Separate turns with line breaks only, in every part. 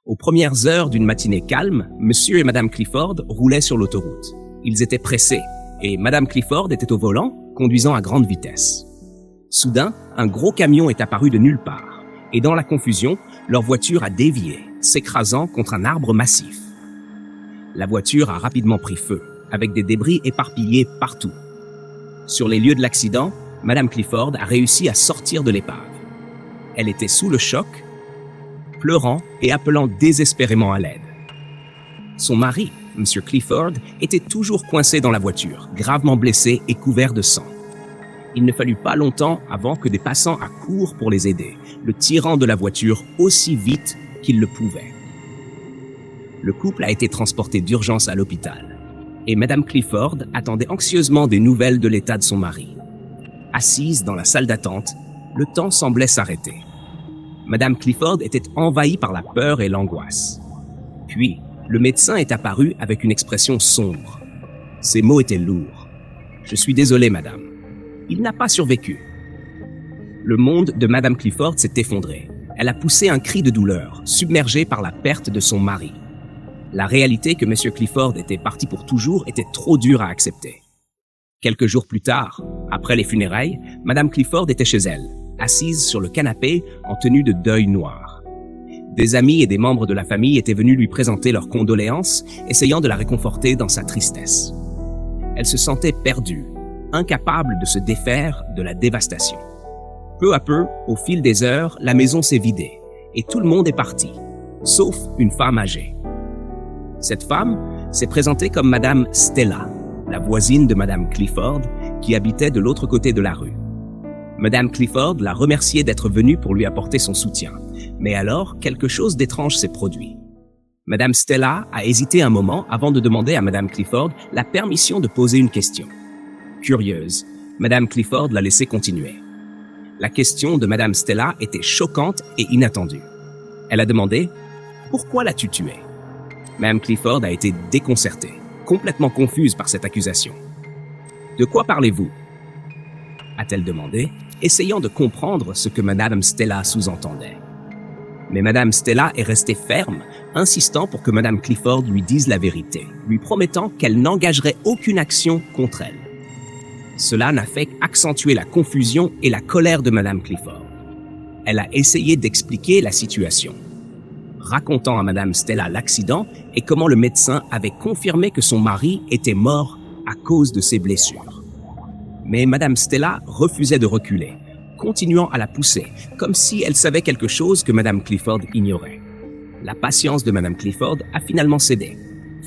Aux premières heures d'une matinée calme, Monsieur et Madame Clifford roulaient sur l'autoroute. Ils étaient pressés, et Madame Clifford était au volant, conduisant à grande vitesse. Soudain, un gros camion est apparu de nulle part, et dans la confusion, leur voiture a dévié, s'écrasant contre un arbre massif. La voiture a rapidement pris feu, avec des débris éparpillés partout. Sur les lieux de l'accident, Madame Clifford a réussi à sortir de l'épave. Elle était sous le choc, pleurant et appelant désespérément à l'aide. Son mari, M. Clifford, était toujours coincé dans la voiture, gravement blessé et couvert de sang. Il ne fallut pas longtemps avant que des passants accourent pour les aider, le tirant de la voiture aussi vite qu'ils le pouvaient. Le couple a été transporté d'urgence à l'hôpital, et Madame Clifford attendait anxieusement des nouvelles de l'état de son mari. Assise dans la salle d'attente, le temps semblait s'arrêter. Madame Clifford était envahie par la peur et l'angoisse. Puis, le médecin est apparu avec une expression sombre. Ses mots étaient lourds. « Je suis désolé, madame. » Il n'a pas survécu. Le monde de Madame Clifford s'est effondré. Elle a poussé un cri de douleur, submergée par la perte de son mari. La réalité que M. Clifford était parti pour toujours était trop dure à accepter. Quelques jours plus tard, après les funérailles, Madame Clifford était chez elle, assise sur le canapé en tenue de deuil noir. Des amis et des membres de la famille étaient venus lui présenter leurs condoléances, essayant de la réconforter dans sa tristesse. Elle se sentait perdue, incapable de se défaire de la dévastation. Peu à peu, au fil des heures, la maison s'est vidée et tout le monde est parti, sauf une femme âgée. Cette femme s'est présentée comme Madame Stella, la voisine de Madame Clifford, qui habitait de l'autre côté de la rue. Madame Clifford l'a remerciée d'être venue pour lui apporter son soutien. Mais alors, quelque chose d'étrange s'est produit. Madame Stella a hésité un moment avant de demander à Madame Clifford la permission de poser une question. Curieuse, Madame Clifford l'a laissé continuer. La question de Madame Stella était choquante et inattendue. Elle a demandé « Pourquoi l'as-tu tué ?» Madame Clifford a été déconcertée, complètement confuse par cette accusation. « De quoi parlez-vous » a-t-elle demandé, essayant de comprendre ce que Madame Stella sous-entendait. Mais Madame Stella est restée ferme, insistant pour que Madame Clifford lui dise la vérité, lui promettant qu'elle n'engagerait aucune action contre elle. Cela n'a fait qu'accentuer la confusion et la colère de Madame Clifford. Elle a essayé d'expliquer la situation, racontant à Madame Stella l'accident et comment le médecin avait confirmé que son mari était mort à cause de ses blessures. Mais Madame Stella refusait de reculer, continuant à la pousser, comme si elle savait quelque chose que Madame Clifford ignorait. La patience de Madame Clifford a finalement cédé.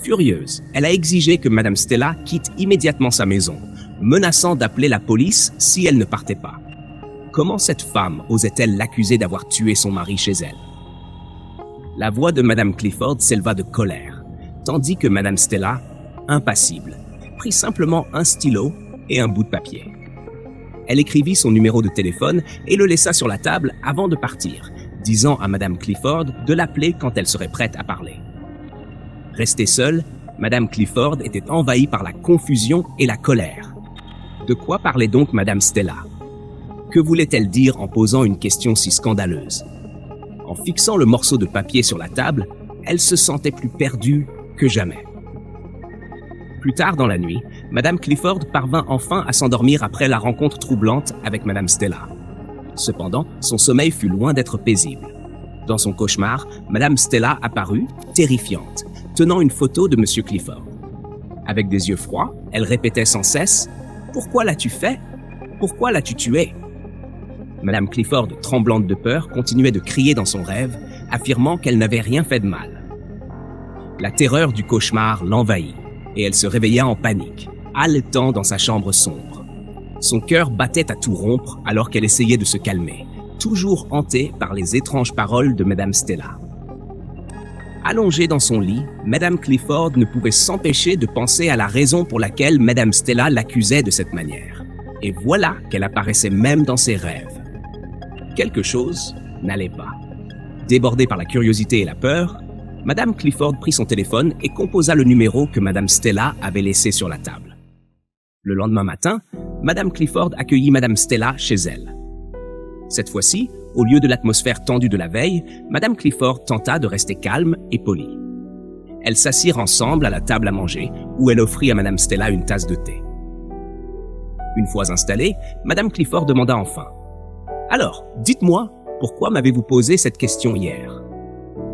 Furieuse, elle a exigé que Madame Stella quitte immédiatement sa maison, menaçant d'appeler la police si elle ne partait pas. Comment cette femme osait-elle l'accuser d'avoir tué son mari chez elle? La voix de Madame Clifford s'éleva de colère, tandis que Madame Stella, impassible, prit simplement un stylo et un bout de papier. Elle écrivit son numéro de téléphone et le laissa sur la table avant de partir, disant à Madame Clifford de l'appeler quand elle serait prête à parler. Restée seule, Madame Clifford était envahie par la confusion et la colère. De quoi parlait donc Madame Stella? Que voulait-elle dire en posant une question si scandaleuse? En fixant le morceau de papier sur la table, elle se sentait plus perdue que jamais. Plus tard dans la nuit, Madame Clifford parvint enfin à s'endormir après la rencontre troublante avec Madame Stella. Cependant, son sommeil fut loin d'être paisible. Dans son cauchemar, Madame Stella apparut, terrifiante, tenant une photo de Monsieur Clifford. Avec des yeux froids, elle répétait sans cesse « Pourquoi l'as-tu fait? Pourquoi l'as-tu tué ?» Madame Clifford, tremblante de peur, continuait de crier dans son rêve, affirmant qu'elle n'avait rien fait de mal. La terreur du cauchemar l'envahit, et elle se réveilla en panique, haletant dans sa chambre sombre. Son cœur battait à tout rompre alors qu'elle essayait de se calmer, toujours hantée par les étranges paroles de Madame Stella. Allongée dans son lit, Madame Clifford ne pouvait s'empêcher de penser à la raison pour laquelle Madame Stella l'accusait de cette manière. Et voilà qu'elle apparaissait même dans ses rêves. Quelque chose n'allait pas. Débordée par la curiosité et la peur, Madame Clifford prit son téléphone et composa le numéro que Madame Stella avait laissé sur la table. Le lendemain matin, Madame Clifford accueillit Madame Stella chez elle. Cette fois-ci, au lieu de l'atmosphère tendue de la veille, Madame Clifford tenta de rester calme et polie. Elles s'assirent ensemble à la table à manger, où elle offrit à Madame Stella une tasse de thé. Une fois installée, Madame Clifford demanda enfin « Alors, dites-moi, pourquoi m'avez-vous posé cette question hier?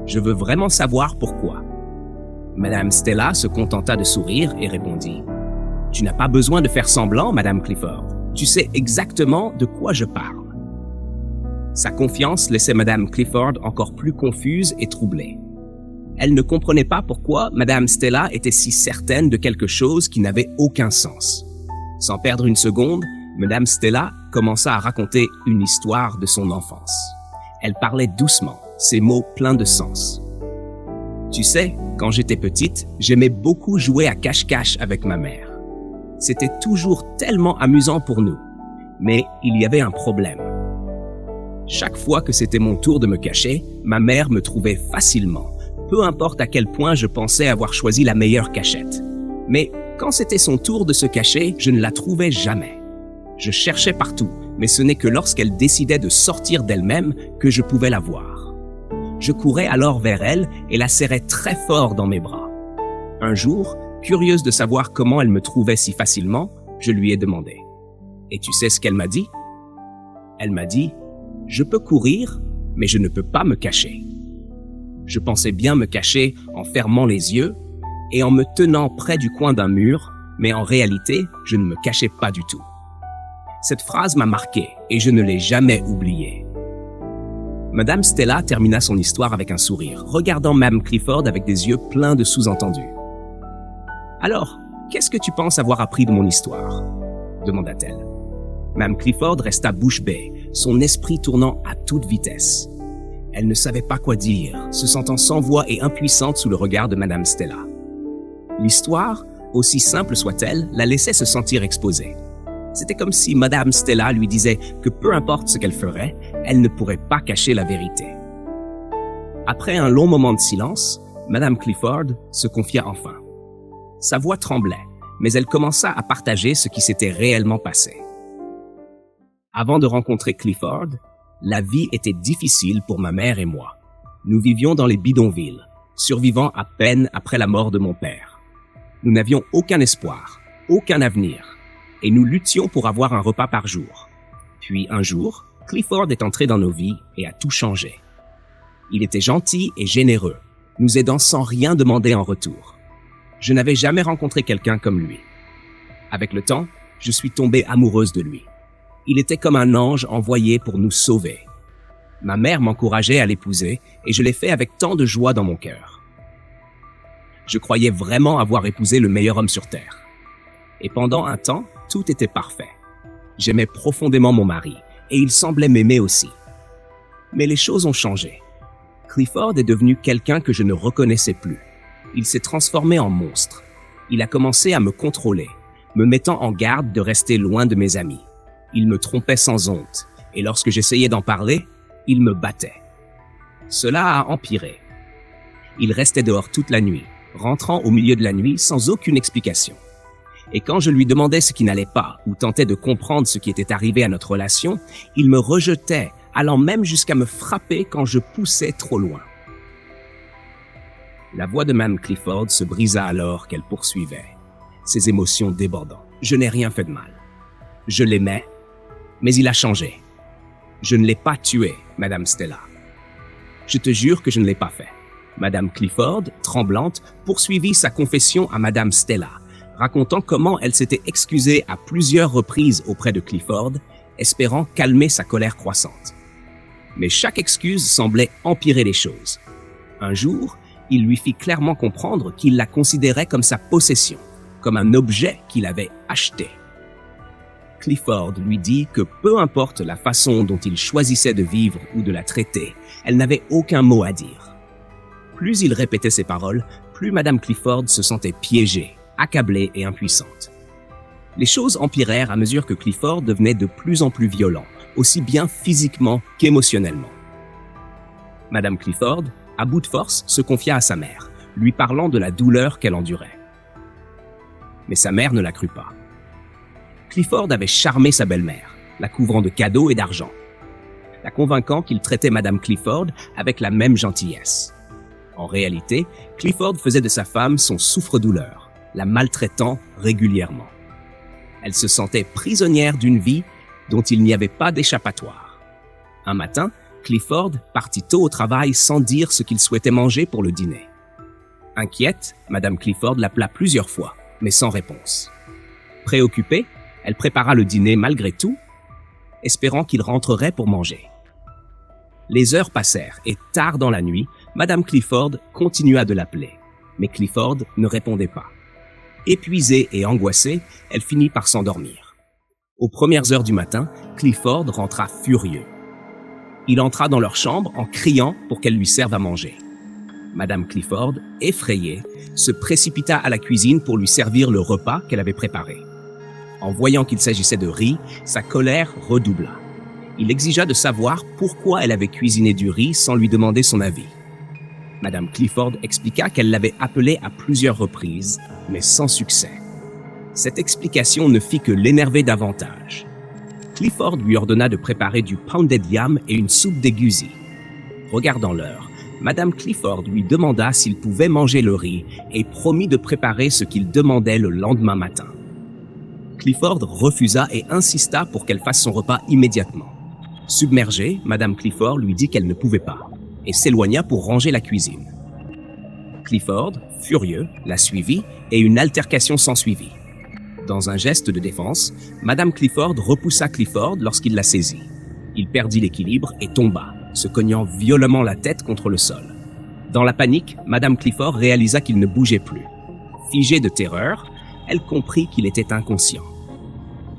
Je veux vraiment savoir pourquoi. » Madame Stella se contenta de sourire et répondit « Tu n'as pas besoin de faire semblant, Madame Clifford. Tu sais exactement de quoi je parle. » Sa confiance laissait Madame Clifford encore plus confuse et troublée. Elle ne comprenait pas pourquoi Madame Stella était si certaine de quelque chose qui n'avait aucun sens. Sans perdre une seconde, Madame Stella commença à raconter une histoire de son enfance. Elle parlait doucement, ses mots pleins de sens. « Tu sais, quand j'étais petite, j'aimais beaucoup jouer à cache-cache avec ma mère. C'était toujours tellement amusant pour nous. Mais il y avait un problème. Chaque fois que c'était mon tour de me cacher, ma mère me trouvait facilement, peu importe à quel point je pensais avoir choisi la meilleure cachette. Mais quand c'était son tour de se cacher, je ne la trouvais jamais. Je cherchais partout, mais ce n'est que lorsqu'elle décidait de sortir d'elle-même que je pouvais la voir. Je courais alors vers elle et la serrais très fort dans mes bras. Un jour, curieuse de savoir comment elle me trouvait si facilement, je lui ai demandé. Et tu sais ce qu'elle m'a dit? Elle m'a dit, « Je peux courir, mais je ne peux pas me cacher. » Je pensais bien me cacher en fermant les yeux et en me tenant près du coin d'un mur, mais en réalité, je ne me cachais pas du tout. Cette phrase m'a marqué et je ne l'ai jamais oubliée. Madame Stella termina son histoire avec un sourire, regardant Madame Clifford avec des yeux pleins de sous-entendus. « Alors, qu'est-ce que tu penses avoir appris de mon histoire ?» demanda-t-elle. Madame Clifford resta bouche bée, son esprit tournant à toute vitesse. Elle ne savait pas quoi dire, se sentant sans voix et impuissante sous le regard de Madame Stella. L'histoire, aussi simple soit-elle, la laissait se sentir exposée. C'était comme si Madame Stella lui disait que peu importe ce qu'elle ferait, elle ne pourrait pas cacher la vérité. Après un long moment de silence, Madame Clifford se confia enfin. Sa voix tremblait, mais elle commença à partager ce qui s'était réellement passé. Avant de rencontrer Clifford, la vie était difficile pour ma mère et moi. Nous vivions dans les bidonvilles, survivant à peine après la mort de mon père. Nous n'avions aucun espoir, aucun avenir, et nous luttions pour avoir un repas par jour. Puis un jour, Clifford est entré dans nos vies et a tout changé. Il était gentil et généreux, nous aidant sans rien demander en retour. Je n'avais jamais rencontré quelqu'un comme lui. Avec le temps, je suis tombée amoureuse de lui. Il était comme un ange envoyé pour nous sauver. Ma mère m'encourageait à l'épouser et je l'ai fait avec tant de joie dans mon cœur. Je croyais vraiment avoir épousé le meilleur homme sur Terre. Et pendant un temps, tout était parfait. J'aimais profondément mon mari et il semblait m'aimer aussi. Mais les choses ont changé. Clifford est devenu quelqu'un que je ne reconnaissais plus. Il s'est transformé en monstre. Il a commencé à me contrôler, me mettant en garde de rester loin de mes amis. Il me trompait sans honte, et lorsque j'essayais d'en parler, il me battait. Cela a empiré. Il restait dehors toute la nuit, rentrant au milieu de la nuit sans aucune explication. Et quand je lui demandais ce qui n'allait pas ou tentais de comprendre ce qui était arrivé à notre relation, il me rejetait, allant même jusqu'à me frapper quand je poussais trop loin. La voix de Madame Clifford se brisa alors qu'elle poursuivait, ses émotions débordant. Je n'ai rien fait de mal. Je l'aimais, mais il a changé. Je ne l'ai pas tué, Madame Stella. Je te jure que je ne l'ai pas fait. Madame Clifford, tremblante, poursuivit sa confession à Madame Stella, racontant comment elle s'était excusée à plusieurs reprises auprès de Clifford, espérant calmer sa colère croissante. Mais chaque excuse semblait empirer les choses. Un jour, il lui fit clairement comprendre qu'il la considérait comme sa possession, comme un objet qu'il avait acheté. Clifford lui dit que peu importe la façon dont il choisissait de vivre ou de la traiter, elle n'avait aucun mot à dire. Plus il répétait ces paroles, plus Madame Clifford se sentait piégée, accablée et impuissante. Les choses empirèrent à mesure que Clifford devenait de plus en plus violent, aussi bien physiquement qu'émotionnellement. Madame Clifford, à bout de force, se confia à sa mère, lui parlant de la douleur qu'elle endurait. Mais sa mère ne la crut pas. Clifford avait charmé sa belle-mère, la couvrant de cadeaux et d'argent. la convainquant qu'il traitait Madame Clifford avec la même gentillesse. En réalité, Clifford faisait de sa femme son souffre-douleur, la maltraitant régulièrement. Elle se sentait prisonnière d'une vie dont il n'y avait pas d'échappatoire. Un matin, Clifford partit tôt au travail sans dire ce qu'il souhaitait manger pour le dîner. Inquiète, Madame Clifford l'appela plusieurs fois, mais sans réponse. Préoccupée, elle prépara le dîner malgré tout, espérant qu'il rentrerait pour manger. Les heures passèrent et tard dans la nuit, Madame Clifford continua de l'appeler, mais Clifford ne répondait pas. Épuisée et angoissée, elle finit par s'endormir. Aux premières heures du matin, Clifford rentra furieux. Il entra dans leur chambre en criant pour qu'elle lui serve à manger. Madame Clifford, effrayée, se précipita à la cuisine pour lui servir le repas qu'elle avait préparé. En voyant qu'il s'agissait de riz, sa colère redoubla. Il exigea de savoir pourquoi elle avait cuisiné du riz sans lui demander son avis. Madame Clifford expliqua qu'elle l'avait appelé à plusieurs reprises, mais sans succès. Cette explication ne fit que l'énerver davantage. Clifford lui ordonna de préparer du pounded yam et une soupe d'aigusi. Regardant l'heure, Madame Clifford lui demanda s'il pouvait manger le riz et promit de préparer ce qu'il demandait le lendemain matin. Clifford refusa et insista pour qu'elle fasse son repas immédiatement. Submergée, Madame Clifford lui dit qu'elle ne pouvait pas et s'éloigna pour ranger la cuisine. Clifford, furieux, la suivit et une altercation s'ensuivit. Dans un geste de défense, Madame Clifford repoussa Clifford lorsqu'il la saisit. Il perdit l'équilibre et tomba, se cognant violemment la tête contre le sol. Dans la panique, Madame Clifford réalisa qu'il ne bougeait plus. Figée de terreur, elle comprit qu'il était inconscient.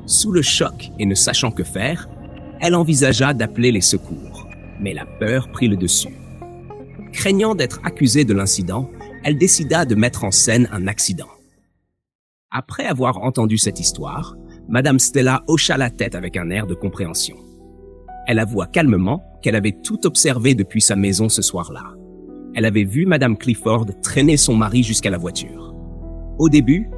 Sous le choc et ne sachant que faire, elle envisagea d'appeler les secours, mais la peur prit le dessus. Craignant d'être accusée de l'incident, elle décida de mettre en scène un accident. Après avoir entendu cette histoire, Madame Stella hocha la tête avec un air de compréhension. Elle avoua calmement qu'elle avait tout observé depuis sa maison ce soir-là. Elle avait vu Madame Clifford traîner son mari jusqu'à la voiture. Au début,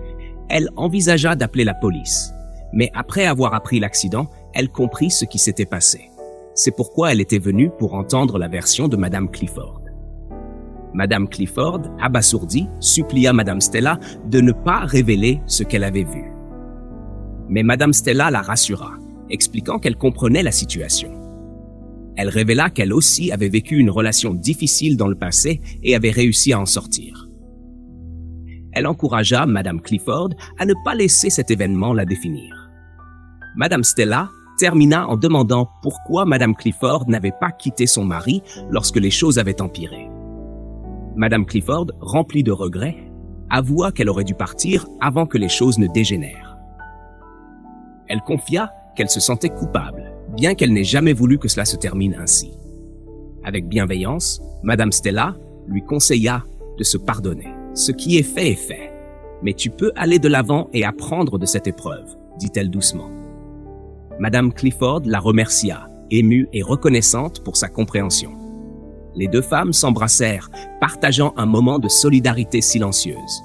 elle envisagea d'appeler la police, mais après avoir appris l'accident, elle comprit ce qui s'était passé. C'est pourquoi elle était venue pour entendre la version de Madame Clifford. Madame Clifford, abasourdie, supplia Madame Stella de ne pas révéler ce qu'elle avait vu. Mais Madame Stella la rassura, expliquant qu'elle comprenait la situation. Elle révéla qu'elle aussi avait vécu une relation difficile dans le passé et avait réussi à en sortir. Elle encouragea Madame Clifford à ne pas laisser cet événement la définir. Madame Stella termina en demandant pourquoi Madame Clifford n'avait pas quitté son mari lorsque les choses avaient empiré. Madame Clifford, remplie de regrets, avoua qu'elle aurait dû partir avant que les choses ne dégénèrent. Elle confia qu'elle se sentait coupable, bien qu'elle n'ait jamais voulu que cela se termine ainsi. Avec bienveillance, Madame Stella lui conseilla de se pardonner. Ce qui est fait, mais tu peux aller de l'avant et apprendre de cette épreuve, dit-elle doucement. Madame Clifford la remercia, émue et reconnaissante pour sa compréhension. Les deux femmes s'embrassèrent, partageant un moment de solidarité silencieuse.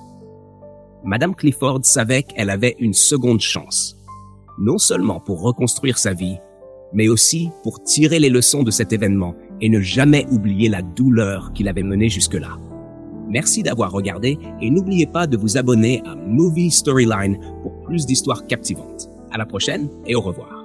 Madame Clifford savait qu'elle avait une seconde chance, non seulement pour reconstruire sa vie, mais aussi pour tirer les leçons de cet événement et ne jamais oublier la douleur qui l'avait menée jusque-là. Merci d'avoir regardé et n'oubliez pas de vous abonner à Movie Storyline pour plus d'histoires captivantes. À la prochaine et au revoir.